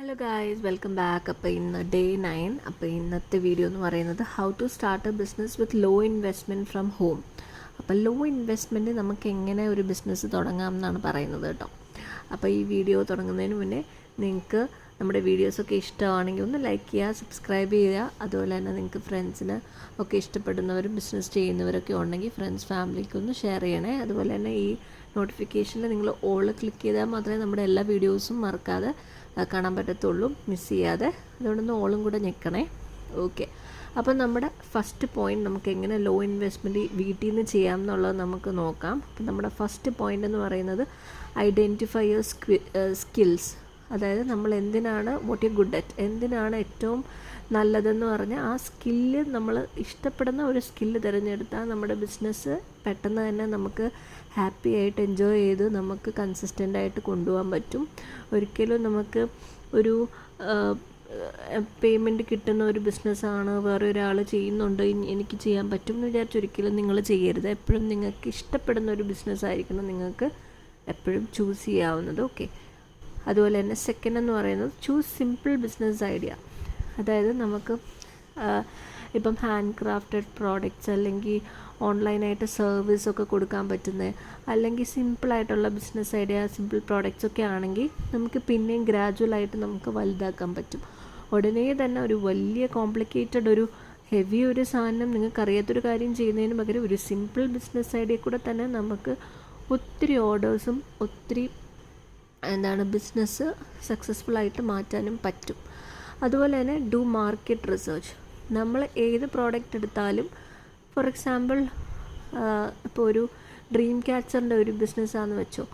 Hello guys, welcome back. അപ്പോൾ ഇന്ന് day 9. അപ്പോൾ ഇന്നത്തെ വീഡിയോ എന്ന് പറയുന്നത് how to start a business with low investment from home. അപ്പോൾ ലോ ഇൻവെസ്റ്റ്മെൻറ്റ് നമുക്ക് എങ്ങനെ ഒരു ബിസിനസ് തുടങ്ങാം എന്നാണ് പറയുന്നത് കേട്ടോ. അപ്പോൾ ഈ വീഡിയോ തുടങ്ങുന്നതിന് മുന്നേ നിങ്ങൾക്ക് നമ്മുടെ വീഡിയോസൊക്കെ ഇഷ്ടമാണെങ്കിൽ ഒന്ന് ലൈക്ക് ചെയ്യുക, സബ്സ്ക്രൈബ് ചെയ്യുക. അതുപോലെ തന്നെ നിങ്ങൾക്ക് ഫ്രണ്ട്സിന് ഒക്കെ ഇഷ്ടപ്പെടുന്നവരും ബിസിനസ് ചെയ്യുന്നവരൊക്കെ ഉണ്ടെങ്കിൽ ഫ്രണ്ട്സ് ഫാമിലിക്ക് ഒന്ന് ഷെയർ ചെയ്യണേ. അതുപോലെ തന്നെ ഈ നോട്ടിഫിക്കേഷനിൽ നിങ്ങൾ ഓൾ ക്ലിക്ക് ചെയ്താൽ മാത്രമേ നമ്മുടെ എല്ലാ വീഡിയോസും മറക്കാതെ കാണാൻ പറ്റത്തുള്ളൂ, മിസ് ചെയ്യാതെ. അതുകൊണ്ടൊന്ന് ഓളും കൂടെ ഞെക്കണേ. ഓക്കെ, അപ്പം നമ്മുടെ ഫസ്റ്റ് പോയിൻറ്റ് നമുക്ക് എങ്ങനെ ലോ ഇൻവെസ്റ്റ്മെൻറ്റ് വീട്ടിൽ നിന്ന് ചെയ്യാം എന്നുള്ളത് നമുക്ക് നോക്കാം. അപ്പം നമ്മുടെ ഫസ്റ്റ് പോയിൻ്റ് എന്ന് പറയുന്നത് ഐഡൻറ്റിഫൈ യുവർ സ്കിൽസ്. അതായത് നമ്മൾ എന്തിനാണ് വാട്ട് യു ഗുഡ് അറ്റ്, എന്തിനാണ് ഏറ്റവും നല്ലതെന്ന് പറഞ്ഞാൽ ആ സ്കില്ല്, നമ്മൾ ഇഷ്ടപ്പെടുന്ന ഒരു സ്കില്ല് തിരഞ്ഞെടുത്താൽ നമ്മുടെ ബിസിനസ് പെട്ടെന്ന് തന്നെ നമുക്ക് ഹാപ്പി ആയിട്ട് എൻജോയ് ചെയ്ത് നമുക്ക് കൺസിസ്റ്റൻ്റായിട്ട് കൊണ്ടുപോകാൻ പറ്റും. ഒരിക്കലും നമുക്ക് ഒരു പേയ്മെൻറ്റ് കിട്ടുന്ന ഒരു ബിസിനസ്സാണ് വേറെ ഒരാൾ ചെയ്യുന്നുണ്ട് എനിക്ക് ചെയ്യാൻ പറ്റും എന്ന് വിചാരിച്ചൊരിക്കലും നിങ്ങൾ ചെയ്യരുത്. എപ്പോഴും നിങ്ങൾക്ക് ഇഷ്ടപ്പെടുന്ന ഒരു ബിസിനസ്സായിരിക്കണം നിങ്ങൾക്ക് എപ്പോഴും ചൂസ് ചെയ്യാവുന്നത്. ഓക്കെ, അതുപോലെ തന്നെ സെക്കൻഡ് എന്ന് പറയുന്നത് ചൂസ് സിമ്പിൾ ബിസിനസ് ഐഡിയ. അതായത് നമുക്ക് ഇപ്പം ഹാൻഡ് ക്രാഫ്റ്റഡ് പ്രോഡക്റ്റ്സ് അല്ലെങ്കിൽ ഓൺലൈനായിട്ട് സർവീസൊക്കെ കൊടുക്കാൻ പറ്റുന്നത്, അല്ലെങ്കിൽ സിമ്പിളായിട്ടുള്ള ബിസിനസ് ഐഡിയ, സിമ്പിൾ പ്രോഡക്റ്റ്സ് ഒക്കെ ആണെങ്കിൽ നമുക്ക് പിന്നെയും ഗ്രാജുവലായിട്ട് നമുക്ക് വലുതാക്കാൻ പറ്റും. ഉടനെ തന്നെ ഒരു വലിയ കോംപ്ലിക്കേറ്റഡ് ഒരു ഹെവി ഒരു സാധനം നിങ്ങൾക്കറിയാത്തൊരു കാര്യം ചെയ്യുന്നതിന് പകരം ഒരു സിമ്പിൾ ബിസിനസ് ഐഡിയ കൂടെ തന്നെ നമുക്ക് ഒത്തിരി ഓർഡേഴ്സും ഒത്തിരി ബിസിനസ് സക്സസ്ഫുള്ളായിട്ട് മാറ്റാനും പറ്റും. അതുപോലെ തന്നെ ഡു മാർക്കറ്റ് റിസർച്ച്. നമ്മൾ ഏത് പ്രോഡക്റ്റ് എടുത്താലും, ഫോർ എക്സാമ്പിൾ ഇപ്പോൾ ഒരു ഡ്രീം ക്യാച്ചറിൻ്റെ ഒരു ബിസിനസ്സാണെന്ന് വെച്ചോ.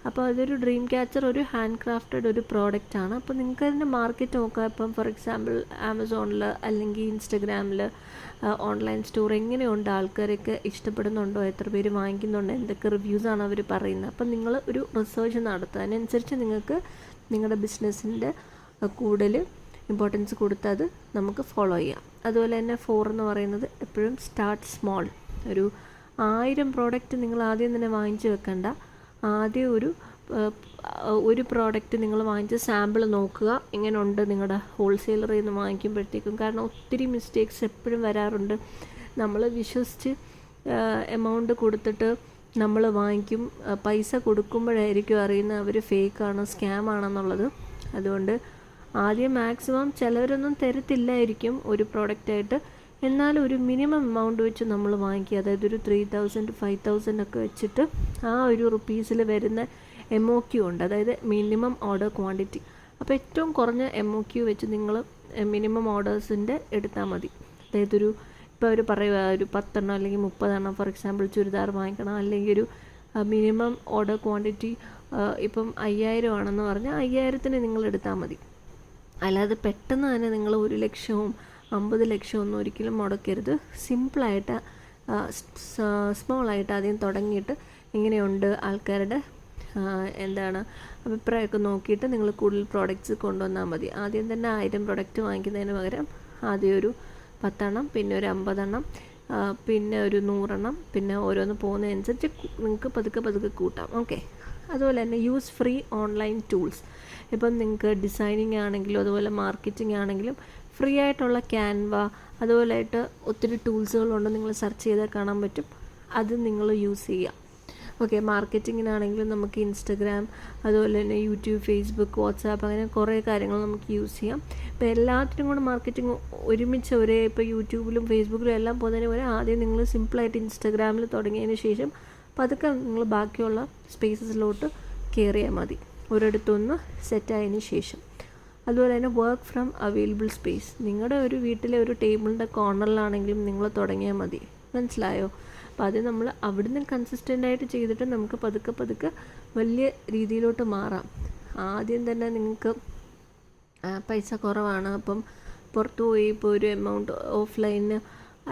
അപ്പോൾ അതൊരു ഡ്രീം ക്യാച്ചർ ഒരു ഹാൻഡ് ക്രാഫ്റ്റഡ് ഒരു പ്രോഡക്റ്റാണ്. അപ്പോൾ നിങ്ങൾക്ക് അതിൻ്റെ മാർക്കറ്റ് നോക്കാം. ഇപ്പം ഫോർ എക്സാമ്പിൾ ആമസോണിൽ അല്ലെങ്കിൽ ഇൻസ്റ്റഗ്രാമിൽ ഓൺലൈൻ സ്റ്റോർ എങ്ങനെയുണ്ട്, ആൾക്കാരൊക്കെ ഇഷ്ടപ്പെടുന്നുണ്ടോ, എത്ര പേര് വാങ്ങിക്കുന്നുണ്ടോ, എന്തൊക്കെ റിവ്യൂസാണ് അവർ പറയുന്നത്. അപ്പം നിങ്ങൾ ഒരു റിസർച്ച് നടത്തുക. അതിനനുസരിച്ച് നിങ്ങൾക്ക് നിങ്ങളുടെ ബിസിനസ്സിൻ്റെ കൂടുതൽ ഇമ്പോർട്ടൻസ് കൊടുത്ത് അത് നമുക്ക് ഫോളോ ചെയ്യാം. അതുപോലെ തന്നെ 4 എന്ന് പറയുന്നത് എപ്പോഴും സ്റ്റാർട്ട് സ്മോൾ. ഒരു 1000 പ്രോഡക്റ്റ് നിങ്ങൾ ആദ്യം തന്നെ വാങ്ങിച്ച് വെക്കണ്ട. ആദ്യം ഒരു പ്രോഡക്റ്റ് നിങ്ങൾ വാങ്ങിച്ച് സാമ്പിൾ നോക്കുക എങ്ങനെയുണ്ട് നിങ്ങളുടെ ഹോൾസെയിലറിൽ നിന്ന് വാങ്ങിക്കുമ്പോഴത്തേക്കും. കാരണം ഒത്തിരി മിസ്റ്റേക്സ് എപ്പോഴും വരാറുണ്ട്. നമ്മൾ വിശ്വസിച്ച് എമൗണ്ട് കൊടുത്തിട്ട് നമ്മൾ വാങ്ങിക്കും, പൈസ കൊടുക്കുമ്പോഴായിരിക്കും അറിയുന്നത് അവർ ഫേക്കാണ്, സ്കാം ആണെന്നുള്ളത്. അതുകൊണ്ട് ആദ്യം മാക്സിമം ചിലവരൊന്നും തരത്തില്ലായിരിക്കും ഒരു പ്രോഡക്റ്റായിട്ട്, എന്നാലും ഒരു മിനിമം എമൗണ്ട് വെച്ച് നമ്മൾ വാങ്ങിക്കുക. അതായത് ഒരു 3000 to 5000 ഒക്കെ വെച്ചിട്ട് ആ ഒരു റുപ്പീസിൽ വരുന്ന MOQ ഉണ്ട്, അതായത് മിനിമം ഓർഡർ ക്വാണ്ടിറ്റി. അപ്പോൾ ഏറ്റവും കുറഞ്ഞ MOQ വെച്ച് നിങ്ങൾ മിനിമം ഓർഡേഴ്സിൻ്റെ എടുത്താൽ മതി. അതായത് ഇപ്പോൾ അവർ പറയുക ഒരു 10 എണ്ണം അല്ലെങ്കിൽ 30 എണ്ണം ഫോർ എക്സാമ്പിൾ ചുരിദാർ വാങ്ങിക്കണം, അല്ലെങ്കിൽ ഒരു മിനിമം ഓർഡർ ക്വാണ്ടിറ്റി ഇപ്പം 5000 ആണെന്ന് പറഞ്ഞാൽ 5000ത്തിന് നിങ്ങൾ എടുത്താൽ മതി. അല്ലാതെ പെട്ടെന്ന് തന്നെ നിങ്ങൾ 1 ലക്ഷവും 50 ലക്ഷവും ഒന്നും ഒരിക്കലും മുടക്കരുത്. സിമ്പിളായിട്ട് സ്മോളായിട്ട് ആദ്യം തുടങ്ങിയിട്ട് ഇങ്ങനെയുണ്ട് ആൾക്കാരുടെ അഭിപ്രായമൊക്കെ നോക്കിയിട്ട് നിങ്ങൾ കൂടുതൽ പ്രോഡക്റ്റ്സ് കൊണ്ടുവന്നാൽ മതി. ആദ്യം തന്നെ 1000 പ്രോഡക്റ്റ് വാങ്ങിക്കുന്നതിന് പകരം ആദ്യം ഒരു 10 എണ്ണം, പിന്നെ ഒരു 50 എണ്ണം, പിന്നെ ഒരു 100 എണ്ണം, പിന്നെ ഓരോന്ന് പോകുന്നതനുസരിച്ച് നിങ്ങൾക്ക് പതുക്കെ കൂട്ടാം. ഓക്കെ, അതുപോലെ തന്നെ യൂസ് ഫ്രീ ഓൺലൈൻ ടൂൾസ്. ഇപ്പം നിങ്ങൾക്ക് ഡിസൈനിങ് ആണെങ്കിലും അതുപോലെ മാർക്കറ്റിംഗ് ആണെങ്കിലും ഫ്രീ ആയിട്ടുള്ള ക്യാൻവ അതുപോലെയായിട്ട് ഒത്തിരി ടൂൾസുകളുണ്ട്, നിങ്ങൾ സെർച്ച് ചെയ്താൽ കാണാൻ പറ്റും. അത് നിങ്ങൾ യൂസ് ചെയ്യുക. ഓക്കെ, മാർക്കറ്റിങ്ങിനാണെങ്കിലും നമുക്ക് ഇൻസ്റ്റഗ്രാം, അതുപോലെ തന്നെ യൂട്യൂബ്, ഫേസ്ബുക്ക്, വാട്സാപ്പ്, അങ്ങനെ കുറേ കാര്യങ്ങൾ നമുക്ക് യൂസ് ചെയ്യാം. ഇപ്പോൾ എല്ലാത്തിനും കൂടെ മാർക്കറ്റിംഗ് ഒരുമിച്ച് ഇപ്പോൾ യൂട്യൂബിലും ഫേസ്ബുക്കിലും എല്ലാം പോകുന്നതിന് ആദ്യം നിങ്ങൾ സിമ്പിളായിട്ട് ഇൻസ്റ്റഗ്രാമിൽ തുടങ്ങിയതിന് ശേഷം പതുക്കെ നിങ്ങൾ ബാക്കിയുള്ള സ്പേസസിലോട്ട് കയറിയാൽ മതി, ഒരിടത്തൊന്ന് സെറ്റായതിന് ശേഷം. അതുപോലെ തന്നെ വർക്ക് ഫ്രം അവൈലബിൾ സ്പേസ്. നിങ്ങളുടെ ഒരു വീട്ടിലെ ഒരു ടേബിളിൻ്റെ കോർണറിലാണെങ്കിലും നിങ്ങൾ തുടങ്ങിയാൽ മതി. മനസ്സിലായോ? അപ്പോൾ അത് നമ്മൾ അവിടുന്ന് കൺസിസ്റ്റൻ്റായിട്ട് ചെയ്തിട്ട് നമുക്ക് പതുക്കെ വലിയ രീതിയിലോട്ട് മാറാം. ആദ്യം തന്നെ നിങ്ങൾക്ക് പൈസ കുറവാണ്, അപ്പം പുറത്തു പോയി ഇപ്പോൾ ഒരു എമൗണ്ട് ഓഫ്ലൈന്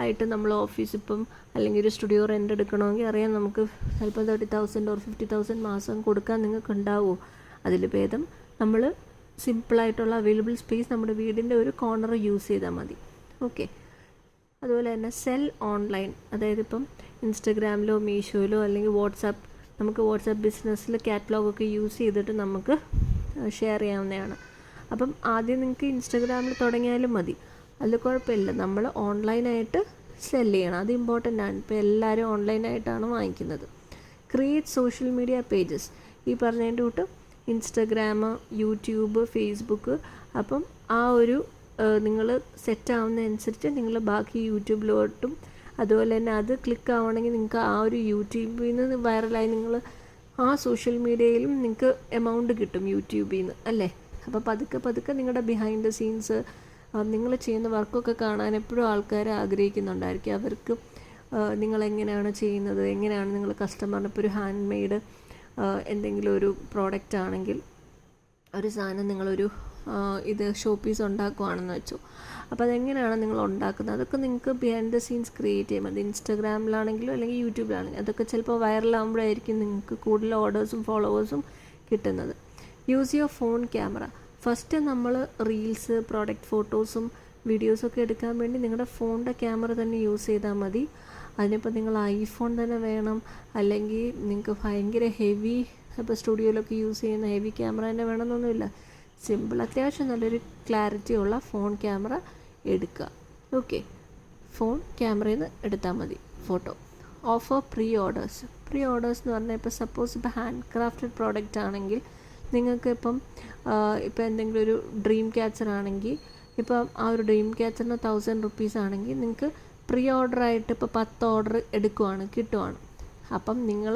ആയിട്ട് നമ്മൾ ഓഫീസ് ഇപ്പം അല്ലെങ്കിൽ ഒരു സ്റ്റുഡിയോ റെൻ്റ് എടുക്കണമെങ്കിൽ അറിയാം നമുക്ക് ചിലപ്പോൾ 30,000 or 50,000 മാസം കൊടുക്കാൻ നിങ്ങൾക്ക് ഉണ്ടാവുമോ. അതിൽ ഭേദം നമ്മൾ സിമ്പിളായിട്ടുള്ള അവൈലബിൾ സ്പേസ് നമ്മുടെ വീടിൻ്റെ ഒരു കോർണർ യൂസ് ചെയ്താൽ മതി. ഓക്കെ, അതുപോലെ തന്നെ സെൽ ഓൺലൈൻ. അതായത് ഇപ്പം ഇൻസ്റ്റഗ്രാമിലോ മീഷോയിലോ അല്ലെങ്കിൽ നമുക്ക് വാട്സാപ്പ് ബിസിനസ്സിൽ കാറ്റലോഗൊക്കെ യൂസ് ചെയ്തിട്ട് നമുക്ക് ഷെയർ ചെയ്യാവുന്നതാണ്. അപ്പം ആദ്യം നിങ്ങൾക്ക് ഇൻസ്റ്റാഗ്രാമിൽ തുടങ്ങിയാലും മതി, അതിൽ കുഴപ്പമില്ല. നമ്മൾ ഓൺലൈനായിട്ട് സെല് ചെയ്യണം, അത് ഇമ്പോർട്ടൻ്റ് ആണ്. ഇപ്പോൾ എല്ലാവരും ഓൺലൈനായിട്ടാണ് വാങ്ങിക്കുന്നത്. ക്രിയേറ്റ് സോഷ്യൽ മീഡിയ പേജസ്, ഈ പറഞ്ഞതിൻ്റെ കൂട്ട് ഇൻസ്റ്റഗ്രാം, യൂട്യൂബ്, ഫേസ്ബുക്ക്. അപ്പം ആ ഒരു നിങ്ങൾ സെറ്റ് ആവുന്നതനുസരിച്ച് നിങ്ങൾ ബാക്കി യൂട്യൂബിലോട്ടും, അതുപോലെ തന്നെ അത് ക്ലിക്ക് ആവണമെങ്കിൽ നിങ്ങൾക്ക് ആ ഒരു യൂട്യൂബിൽ നിന്ന് വൈറലായി നിങ്ങൾ ആ സോഷ്യൽ മീഡിയയിലും നിങ്ങൾക്ക് എമൗണ്ട് കിട്ടും യൂട്യൂബിൽ നിന്ന്, അല്ലേ? അപ്പോൾ പതുക്കെ നിങ്ങളുടെ ബിഹൈൻഡ് ദ സീൻസ് നിങ്ങൾ ചെയ്യുന്ന വർക്കൊക്കെ കാണാൻ എപ്പോഴും ആൾക്കാർ ആഗ്രഹിക്കുന്നുണ്ടായിരിക്കും. അവർക്ക് നിങ്ങളെങ്ങനെയാണ് ചെയ്യുന്നത്, എങ്ങനെയാണ് നിങ്ങൾ കസ്റ്റമറിന്, ഇപ്പോൾ ഒരു ഹാൻഡ് മെയ്ഡ് എന്തെങ്കിലും ഒരു പ്രോഡക്റ്റ് ആണെങ്കിൽ, ഒരു സാധനം നിങ്ങളൊരു ഇത് ഷോ പീസ് ഉണ്ടാക്കുവാണെന്ന് വെച്ചു, അപ്പോൾ അതെങ്ങനെയാണ് നിങ്ങൾ ഉണ്ടാക്കുന്നത്, അതൊക്കെ നിങ്ങൾക്ക് ബിഹൈൻഡ് ദ സീൻസ് ക്രിയേറ്റ് ചെയ്യാം. അത് ഇൻസ്റ്റാഗ്രാമിലാണെങ്കിലും അല്ലെങ്കിൽ യൂട്യൂബിലാണെങ്കിലും അതൊക്കെ ചിലപ്പോൾ വൈറലാകുമ്പോഴായിരിക്കും നിങ്ങൾക്ക് കൂടുതൽ ഓർഡേഴ്സും ഫോളോവേഴ്സും കിട്ടുന്നത്. Use your phone camera. First നമ്മൾ റീൽസ്, പ്രോഡക്റ്റ് ഫോട്ടോസും വീഡിയോസൊക്കെ എടുക്കാൻ വേണ്ടി നിങ്ങളുടെ ഫോണിൻ്റെ ക്യാമറ തന്നെ യൂസ് ചെയ്താൽ മതി. അതിനിപ്പോൾ നിങ്ങൾ ഐഫോൺ തന്നെ വേണം, അല്ലെങ്കിൽ നിങ്ങൾക്ക് ഭയങ്കര ഹെവി, ഇപ്പോൾ സ്റ്റുഡിയോയിലൊക്കെ യൂസ് ചെയ്യുന്ന ഹെവി ക്യാമറ തന്നെ വേണമെന്നൊന്നുമില്ല. സിമ്പിൾ, അത്യാവശ്യം നല്ലൊരു ക്ലാരിറ്റി ഉള്ള ഫോൺ ക്യാമറ എടുക്കുക. ഓക്കെ, ഫോൺ ക്യാമറയിൽ നിന്ന് എടുത്താൽ മതി ഫോട്ടോ. ഓഫർ പ്രീ ഓർഡേഴ്സ് എന്ന് പറഞ്ഞാൽ ഇപ്പോൾ സപ്പോസ് ഇപ്പോൾ ഹാൻഡ് ക്രാഫ്റ്റഡ് പ്രോഡക്റ്റ് ആണെങ്കിൽ നിങ്ങൾക്ക് ഇപ്പം എന്തെങ്കിലും ഒരു ഡ്രീം ക്യാച്ചർ ആണെങ്കിൽ, ഇപ്പം ആ ഒരു ഡ്രീം ക്യാച്ചറിന് 1000 rupees ആണെങ്കിൽ നിങ്ങൾക്ക് പ്രീ ഓർഡറായിട്ട് ഇപ്പോൾ 10 ഓർഡർ കിട്ടുവാണ്. അപ്പം നിങ്ങൾ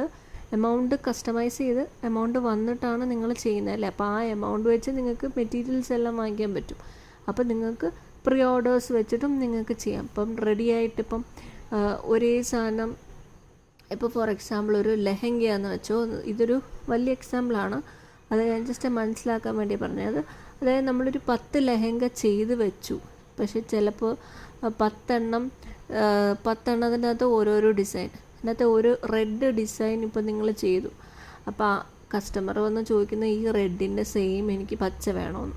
എമൗണ്ട് കസ്റ്റമൈസ് ചെയ്ത് എമൗണ്ട് വന്നിട്ടാണ് നിങ്ങൾ ചെയ്യുന്നത്, അല്ലേ? അപ്പോൾ ആ എമൗണ്ട് വെച്ച് നിങ്ങൾക്ക് മെറ്റീരിയൽസ് എല്ലാം വാങ്ങിക്കാൻ പറ്റും. അപ്പം നിങ്ങൾക്ക് പ്രീ ഓർഡേഴ്സ് വെച്ചിട്ടും നിങ്ങൾക്ക് ചെയ്യാം. ഇപ്പം റെഡി ആയിട്ട് ഇപ്പം ഒരേ സാധനം, ഇപ്പോൾ ഫോർ എക്സാമ്പിൾ ഒരു ലെഹങ്കയാന്ന് വെച്ചോ, ഇതൊരു വലിയ എക്സാമ്പിളാണ്, അത് ഞാൻ ജസ്റ്റ് മനസ്സിലാക്കാൻ വേണ്ടി പറഞ്ഞത്. അതായത് നമ്മളൊരു 10 ലെഹങ്ക ചെയ്ത് വെച്ചു, പക്ഷെ ചിലപ്പോൾ 10 അകത്ത് ഓരോരോ ഡിസൈൻ, അതിനകത്ത് ഒരു റെഡ് ഡിസൈൻ ഇപ്പോൾ നിങ്ങൾ ചെയ്തു. അപ്പോൾ ആ കസ്റ്റമർ വന്ന് ചോദിക്കുന്ന ഈ റെഡിൻ്റെ സെയിം എനിക്ക് പച്ച വേണമെന്ന്.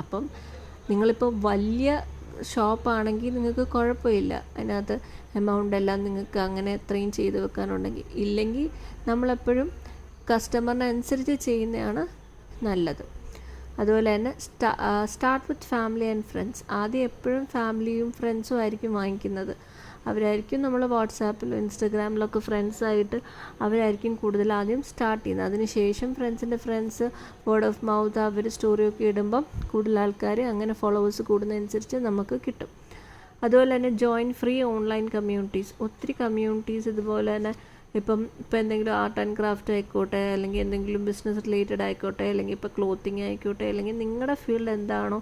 അപ്പം നിങ്ങളിപ്പോൾ വലിയ ഷോപ്പാണെങ്കിൽ നിങ്ങൾക്ക് കുഴപ്പമില്ല, അതിനകത്ത് എമൗണ്ട് എല്ലാം നിങ്ങൾക്ക് അങ്ങനെ എത്രയും ചെയ്ത് വെക്കാനുണ്ടെങ്കിൽ. ഇല്ലെങ്കിൽ നമ്മളെപ്പോഴും കസ്റ്റമറിനനുസരിച്ച് ചെയ്യുന്നതാണ് നല്ലത്. അതുപോലെ തന്നെ start with family and friends. ആദ്യം എപ്പോഴും ഫാമിലിയും ഫ്രണ്ട്സും ആയിരിക്കും വാങ്ങിക്കുന്നത്. അവരായിരിക്കും നമ്മൾ വാട്സാപ്പിലും ഇൻസ്റ്റഗ്രാമിലൊക്കെ ഫ്രണ്ട്സായിട്ട് അവരായിരിക്കും കൂടുതൽ ആദ്യം സ്റ്റാർട്ട് ചെയ്യുന്നത്. അതിനുശേഷം ഫ്രണ്ട്സിൻ്റെ ഫ്രണ്ട്സ്, വേർഡ് ഓഫ് മൗത്ത്, അവർ സ്റ്റോറിയൊക്കെ ഇടുമ്പം കൂടുതൽ ആൾക്കാർ അങ്ങനെ ഫോളോവേഴ്സ് കൂടുന്നതനുസരിച്ച് നമുക്ക് കിട്ടും. അതുപോലെ തന്നെ ജോയിൻ ഫ്രീ ഓൺലൈൻ കമ്മ്യൂണിറ്റീസ്. ഒത്തിരി കമ്മ്യൂണിറ്റീസ് ഇതുപോലെ തന്നെ ഇപ്പം എന്തെങ്കിലും ആർട്ട് ആൻഡ് ക്രാഫ്റ്റ് ആയിക്കോട്ടെ, അല്ലെങ്കിൽ എന്തെങ്കിലും ബിസിനസ് റിലേറ്റഡ് ആയിക്കോട്ടെ, അല്ലെങ്കിൽ ഇപ്പോൾ ക്ലോത്തിങ് ആയിക്കോട്ടെ, അല്ലെങ്കിൽ നിങ്ങളുടെ ഫീൽഡ് എന്താണോ,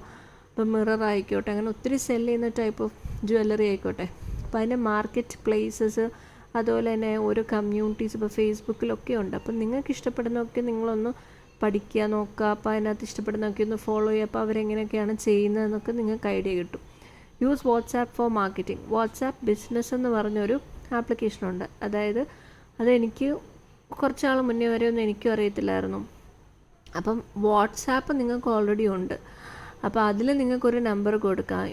ഇപ്പോൾ മിറർ ആയിക്കോട്ടെ, അങ്ങനെ ഒത്തിരി സെല് ചെയ്യുന്ന ടൈപ്പ് ഓഫ് ജ്വല്ലറി ആയിക്കോട്ടെ. അപ്പോൾ അതിൻ്റെ മാർക്കറ്റ് പ്ലേസസ്, അതുപോലെ തന്നെ ഓരോ കമ്മ്യൂണിറ്റീസ് ഇപ്പോൾ ഫേസ്ബുക്കിലൊക്കെ ഉണ്ട്. അപ്പം നിങ്ങൾക്ക് ഇഷ്ടപ്പെടുന്നതൊക്കെ നിങ്ങളൊന്ന് പഠിക്കുക, നോക്കുക. അപ്പോൾ അതിനകത്ത് ഇഷ്ടപ്പെടുന്നതൊക്കെ ഒന്ന് ഫോളോ ചെയ്യുക. അപ്പോൾ അവരെങ്ങനെയൊക്കെയാണ് ചെയ്യുന്നതെന്നൊക്കെ നിങ്ങൾക്ക് ഐഡിയ കിട്ടും. Use WhatsApp four marketing. WhatsApp business എന്ന് പറഞ്ഞൊരു ആപ്ലിക്കേഷനുണ്ട്. അതായത് അതെനിക്ക് കുറച്ചാൾ മുന്നേ വരെ ഒന്നും എനിക്കും അറിയത്തില്ലായിരുന്നു. അപ്പം വാട്സാപ്പ് നിങ്ങൾക്ക് ഓൾറെഡി ഉണ്ട്. അപ്പോൾ അതിൽ നിങ്ങൾക്കൊരു നമ്പർ കൊടുക്കാം.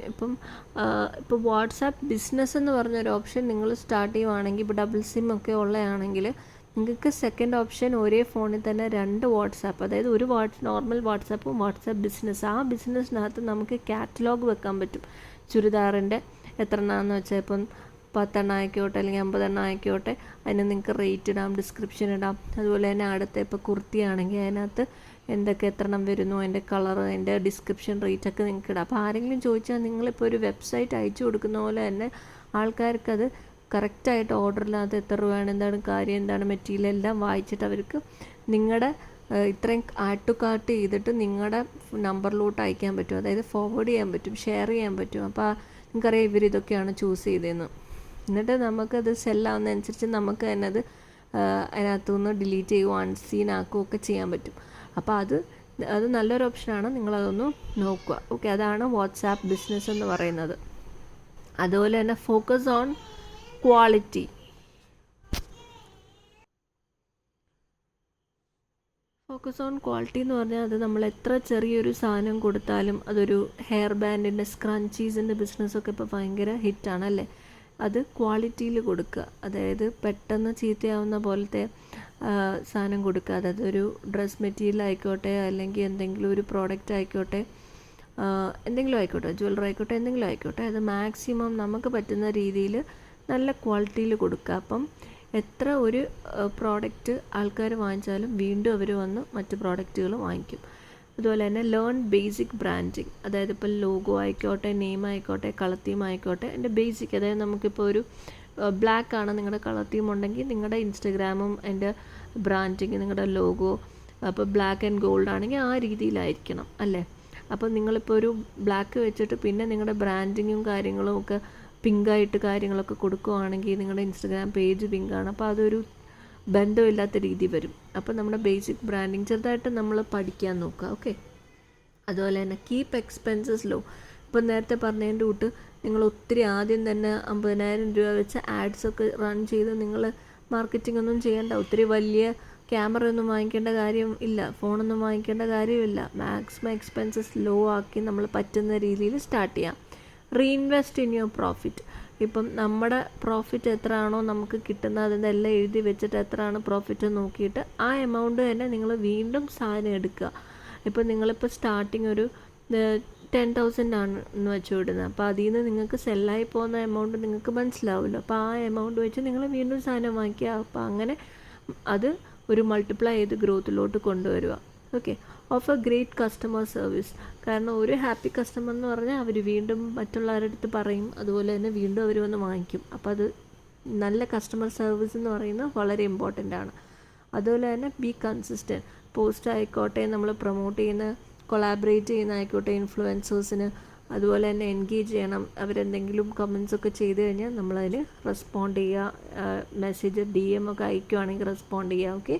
ഇപ്പോൾ വാട്സാപ്പ് ബിസിനസ് എന്ന് പറഞ്ഞൊരു ഓപ്ഷൻ നിങ്ങൾ സ്റ്റാർട്ട് ചെയ്യുവാണെങ്കിൽ, ഇപ്പോൾ ഡബിൾ സിം ഒക്കെ ഉള്ളതാണെങ്കിൽ നിങ്ങൾക്ക് സെക്കൻഡ് ഓപ്ഷൻ ഒരേ ഫോണിൽ തന്നെ 2 വാട്സാപ്പ്, അതായത് ഒരു നോർമൽ വാട്സാപ്പും വാട്സാപ്പ് ബിസിനസ്. ആ ബിസിനസ്സിനകത്ത് നമുക്ക് കാറ്റലോഗ് വെക്കാൻ പറ്റും. ചുരിദാറിൻ്റെ എത്ര എണ്ണമാണെന്ന് വെച്ചാൽ ഇപ്പം 10 എണ്ണം ആയിക്കോട്ടെ, അല്ലെങ്കിൽ 50 എണ്ണം ആയിക്കോട്ടെ, അതിന് നിങ്ങൾക്ക് റേറ്റ് ഇടാം, ഡിസ്ക്രിപ്ഷൻ ഇടാം. അതുപോലെ തന്നെ അടുത്ത ഇപ്പോൾ കുർത്തിയാണെങ്കിൽ അതിനകത്ത് എന്തൊക്കെ എത്ര എണ്ണം വരുന്നു, അതിൻ്റെ കളർ, അതിൻ്റെ ഡിസ്ക്രിപ്ഷൻ, റേറ്റൊക്കെ നിങ്ങൾക്ക് ഇടാം. അപ്പോൾ ആരെങ്കിലും ചോദിച്ചാൽ നിങ്ങളിപ്പോൾ ഒരു വെബ്സൈറ്റ് അയച്ചു കൊടുക്കുന്ന പോലെ തന്നെ ആൾക്കാർക്കത് കറക്റ്റായിട്ട് ഓർഡറിനകത്ത് എത്ര രൂപയാണ്, എന്താണ് കാര്യം, എന്താണ് മെറ്റീരിയൽ എല്ലാം വായിച്ചിട്ട് അവർക്ക് നിങ്ങളുടെ ഇത്രയും ആഡ് ടു കാർട്ട് ചെയ്തിട്ട് നിങ്ങളുടെ നമ്പറിലോട്ട് അയക്കാൻ പറ്റും. അതായത് ഫോർവേഡ് ചെയ്യാൻ പറ്റും, ഷെയർ ചെയ്യാൻ പറ്റും. അപ്പോൾ നിങ്ങൾക്കറിയാം ഇവരിതൊക്കെയാണ് ചൂസ് ചെയ്തതെന്ന്. എന്നിട്ട് നമുക്കത് സെല്ലാവുന്നതനുസരിച്ച് നമുക്ക് തന്നെ അതിനകത്തുനിന്ന് ഡിലീറ്റ് ചെയ്യുകയോ അൺസീൻ ആക്കുകയോ ഒക്കെ ചെയ്യാൻ പറ്റും. അപ്പോൾ അത് നല്ലൊരു ഓപ്ഷനാണ്, നിങ്ങളതൊന്ന് നോക്കുക. ഓക്കെ, അതാണ് വാട്സാപ്പ് ബിസിനസ് എന്ന് പറയുന്നത്. അതുപോലെ തന്നെ focus on quality. Focus on quality എന്ന് പറഞ്ഞാൽ അത് നമ്മൾ എത്ര ചെറിയൊരു സാധനം കൊടുത്താലും, അതൊരു ഹെയർ ബാൻഡിൻ്റെ, സ്ക്രഞ്ചീസിൻ്റെ ബിസിനസ്സൊക്കെ ഇപ്പോൾ ഭയങ്കര ഹിറ്റാണല്ലേ. അത് ക്വാളിറ്റിയിൽ കൊടുക്കുക. അതായത് പെട്ടെന്ന് ചീത്തയാവുന്ന പോലത്തെ സാധനം കൊടുക്കുക. അതായത് ഒരു ഡ്രസ് മെറ്റീരിയൽ ആയിക്കോട്ടെ, അല്ലെങ്കിൽ എന്തെങ്കിലും ഒരു പ്രോഡക്റ്റ് ആയിക്കോട്ടെ, എന്തെങ്കിലും ആയിക്കോട്ടെ, ജ്വല്ലറി ആയിക്കോട്ടെ, എന്തെങ്കിലും ആയിക്കോട്ടെ, അത് മാക്സിമം നമുക്ക് പറ്റുന്ന രീതിയിൽ നല്ല ക്വാളിറ്റിയിൽ കൊടുക്കുക. അപ്പം എത്ര ഒരു പ്രോഡക്റ്റ് ആൾക്കാർ വാങ്ങിച്ചാലും വീണ്ടും അവർ വന്ന് മറ്റ് പ്രോഡക്റ്റുകൾ വാങ്ങിക്കും. അതുപോലെ തന്നെ ലേൺ ബേസിക് ബ്രാൻഡിങ്, അതായത് ഇപ്പോൾ ലോഗോ ആയിക്കോട്ടെ, നെയിം ആയിക്കോട്ടെ, കളർ തീം ആയിക്കോട്ടെ, എൻ്റെ ബേസിക്, അതായത് നമുക്കിപ്പോൾ ഒരു ബ്ലാക്ക് ആണ് നിങ്ങളുടെ കളർ തീം ഉണ്ടെങ്കിൽ നിങ്ങളുടെ ഇൻസ്റ്റഗ്രാമും എൻ്റെ ബ്രാൻഡിങ്, നിങ്ങളുടെ ലോഗോ അപ്പോൾ ബ്ലാക്ക് ആൻഡ് ഗോൾഡ് ആണെങ്കിൽ ആ രീതിയിലായിരിക്കണം അല്ലേ. അപ്പോൾ നിങ്ങളിപ്പോൾ ഒരു ബ്ലാക്ക് വെച്ചിട്ട് പിന്നെ നിങ്ങളുടെ ബ്രാൻഡിങ്ങും കാര്യങ്ങളും ഒക്കെ പിങ്കായിട്ട് കാര്യങ്ങളൊക്കെ കൊടുക്കുകയാണെങ്കിൽ നിങ്ങളുടെ ഇൻസ്റ്റഗ്രാം പേജ് പിങ്കാണ്, അപ്പോൾ അതൊരു ബന്ധമില്ലാത്ത രീതി വരും. അപ്പോൾ നമ്മുടെ ബേസിക് ബ്രാൻഡിങ് ചെറുതായിട്ട് നമ്മൾ പഠിക്കാൻ നോക്കുക. ഓക്കെ. അതുപോലെ തന്നെ കീപ്പ് എക്സ്പെൻസസ് ലോ. ഇപ്പോൾ നേരത്തെ പറഞ്ഞതിൻ്റെ കൂട്ട് നിങ്ങൾ ഒത്തിരി ആദ്യം തന്നെ 50,000 രൂപ വെച്ച് ആഡ്സൊക്കെ റൺ ചെയ്ത് നിങ്ങൾ മാർക്കറ്റിംഗ് ഒന്നും ചെയ്യേണ്ട. ഒത്തിരി വലിയ ക്യാമറ ഒന്നും വാങ്ങിക്കേണ്ട കാര്യം ഇല്ല, ഫോണൊന്നും വാങ്ങിക്കേണ്ട കാര്യമില്ല. മാക്സിമം എക്സ്പെൻസസ് ലോ ആക്കി നമ്മൾ പറ്റുന്ന രീതിയിൽ സ്റ്റാർട്ട് ചെയ്യാം. Reinvest in your profit. ഇപ്പം നമ്മുടെ പ്രോഫിറ്റ് എത്രയാണോ നമുക്ക് കിട്ടുന്നത് അതിൻ്റെ എല്ലാം എഴുതി വെച്ചിട്ട് എത്രയാണ് പ്രോഫിറ്റ് നോക്കിയിട്ട് ആ എമൗണ്ട് തന്നെ നിങ്ങൾ വീണ്ടും സാധനം എടുക്കുക. ഇപ്പം നിങ്ങളിപ്പോൾ സ്റ്റാർട്ടിങ് ഒരു 10,000 ആണ് എന്ന് വെച്ച് വിടുന്നത്, അപ്പോൾ അതിൽ നിന്ന് നിങ്ങൾക്ക് സെല്ലായി പോകുന്ന എമൗണ്ട് നിങ്ങൾക്ക് മനസ്സിലാവുമല്ലോ. അപ്പോൾ ആ എമൗണ്ട് വെച്ച് നിങ്ങൾ വീണ്ടും സാധനം വാങ്ങിക്കുക. അപ്പോൾ അങ്ങനെ അത് ഒരു മൾട്ടിപ്ലൈ ചെയ്ത് ഗ്രോത്തിലോട്ട് കൊണ്ടുവരിക. Okay. Of A great customer service. കാരണം ഒരു ഹാപ്പി കസ്റ്റമർ എന്ന് പറഞ്ഞാൽ അവർ വീണ്ടും മറ്റുള്ളവരുടെ അടുത്ത് പറയും, അതുപോലെ തന്നെ വീണ്ടും അവർ വന്ന് വാങ്ങിക്കും. അപ്പോൾ അത് നല്ല കസ്റ്റമർ സർവീസ് എന്ന് പറയുന്നത് വളരെ ഇമ്പോർട്ടൻ്റ് ആണ്. അതുപോലെ തന്നെ ബി കൺസിസ്റ്റൻറ്റ്. പോസ്റ്റ് ആയിക്കോട്ടെ, നമ്മൾ പ്രൊമോട്ട് ചെയ്യുന്ന കൊളാബറേറ്റ് ചെയ്യുന്ന ആയിക്കോട്ടെ ഇൻഫ്ലുവൻസേഴ്സിന്, അതുപോലെ തന്നെ എൻഗേജ് ചെയ്യണം. അവരെന്തെങ്കിലും കമൻസ് ഒക്കെ ചെയ്ത് കഴിഞ്ഞാൽ നമ്മളതിന് റെസ്പോണ്ട് ചെയ്യുക. മെസ്സേജ് DM ഒക്കെ അയക്കുകയാണെങ്കിൽ റെസ്പോണ്ട് ചെയ്യുക. ഓക്കെ,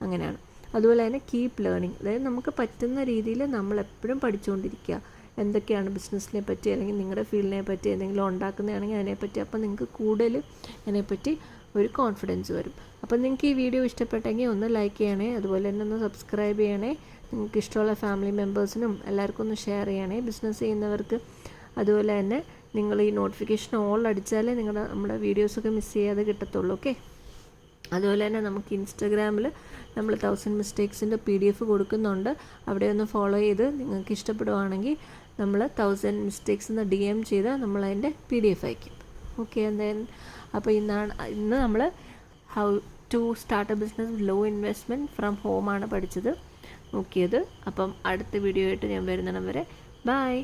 അങ്ങനെയാണ്. അതുപോലെ തന്നെ കീപ്പ് ലേണിംഗ്, അതായത് നമുക്ക് പറ്റുന്ന രീതിയിൽ നമ്മളെപ്പോഴും പഠിച്ചുകൊണ്ടിരിക്കുക. എന്തൊക്കെയാണ് ബിസിനസ്സിനെ പറ്റി അല്ലെങ്കിൽ നിങ്ങളുടെ ഫീൽഡിനെ പറ്റി എന്തെങ്കിലും ഉണ്ടാക്കുന്നതാണെങ്കിൽ അതിനെപ്പറ്റി, അപ്പോൾ നിങ്ങൾക്ക് കൂടുതൽ അതിനെപ്പറ്റി ഒരു കോൺഫിഡൻസ് വരും. അപ്പോൾ നിങ്ങൾക്ക് ഈ വീഡിയോ ഇഷ്ടപ്പെട്ടെങ്കിൽ ഒന്ന് ലൈക്ക് ചെയ്യണേ, അതുപോലെ തന്നെ ഒന്ന് സബ്സ്ക്രൈബ് ചെയ്യണേ. നിങ്ങൾക്ക് ഇഷ്ടമുള്ള ഫാമിലി മെമ്പേഴ്സിനും എല്ലാവർക്കും ഒന്ന് ഷെയർ ചെയ്യണേ, ബിസിനസ് ചെയ്യുന്നവർക്ക്. അതുപോലെ തന്നെ നിങ്ങൾ ഈ നോട്ടിഫിക്കേഷൻ ഓൾ അടിച്ചാലേ നമ്മുടെ വീഡിയോസൊക്കെ മിസ് ചെയ്യാതെ കിട്ടത്തുള്ളൂ. ഓക്കെ. അതുപോലെ തന്നെ നമുക്ക് ഇൻസ്റ്റഗ്രാമിൽ നമ്മൾ 1000 മിസ്റ്റേക്സിൻ്റെ PDF കൊടുക്കുന്നുണ്ട്. അവിടെ ഒന്ന് ഫോളോ ചെയ്ത് നിങ്ങൾക്ക് ഇഷ്ടപ്പെടുവാണെങ്കിൽ നമ്മൾ 1000 മിസ്റ്റേക്സ് എന്ന് DM ചെയ്താൽ നമ്മളതിൻ്റെ PDF അയക്കും. ഓക്കെ. അപ്പോൾ ഇന്ന് നമ്മൾ how to start a business low investment from home ആണ് പഠിച്ചത്, നോക്കിയത്. അപ്പം അടുത്ത വീഡിയോ ആയിട്ട് ഞാൻ വരുന്നിടം വരെ ബൈ.